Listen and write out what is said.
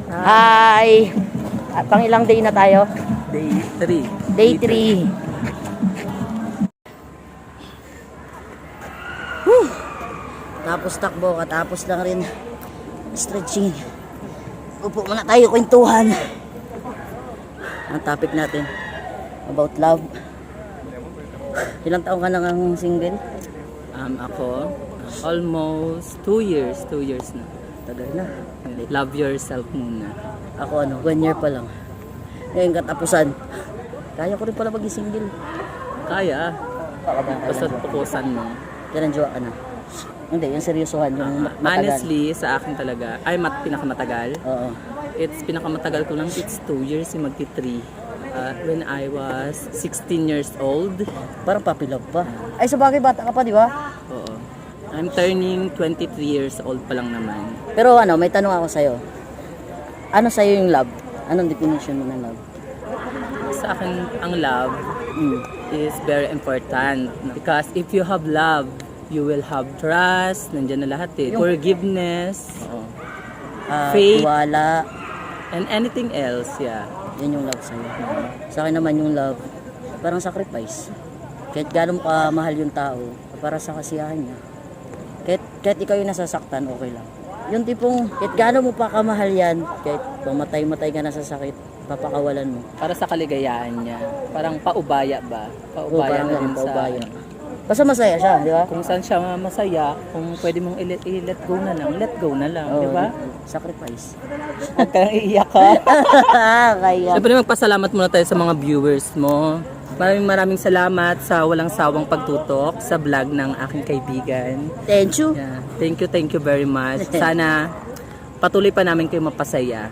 Hi! Pangilang day na tayo? Day 3. Day 3. Tapos takbo, katapos lang rin stretching. Upo muna tayo, kwentuhan. Ang topic natin about love. Ilang taon ka na kang single? Ako, almost 2 years. 2 years na. Tagal na. Love yourself muna. Ako 1 year pa lang. Ngayon katapusan. Kaya ko rin pala mag-single. Kaya, basta tukusan mo. Kailan jowa ka na? Hindi, yung seryosohan, yung matagal. Honestly, sa akin talaga, pinakamatagal. Oo. Pinakamatagal ko lang, it's 2 years, magti 3. When I was 16 years old. Parang puppy love pa. Ay, sabagay bata ka pa, di ba? Oo. I'm turning 23 years old pa lang naman. Pero may tanong ako sa'yo. Ano sa'yo yung love? Anong definition mo ng love? Sa akin, ang love is very important. Because if you have love, you will have trust, nandiyan na lahat forgiveness, faith, tiwala, and anything else, yeah. yan yung love sa'yo. Sa akin naman yung love, parang sacrifice. Kahit gano'n mo kamahal yung tao, para sa kasiyahan niya. Kahit ikaw yung nasasaktan, okay lang. Yung tipong, kahit gano'n mo pa kamahal yan, kahit mamatay-matay ka na sa sakit, papakawalan mo. Para sa kaligayahan niya. Parang paubaya ba? Paubaya na rin sa... paubaya. Basta masaya siya, di ba? Kung saan siya masaya, kung pwede mong i-let go na lang, let go na lang, di ba? Sacrifice. Huwag kang iiyak ka. Kaya. Siyempre magpasalamat muna tayo sa mga viewers mo. Maraming salamat sa walang sawang pagtutok sa vlog ng aking kaibigan. Thank you. Yeah. Thank you very much. Sana patuloy pa namin kayo mapasaya.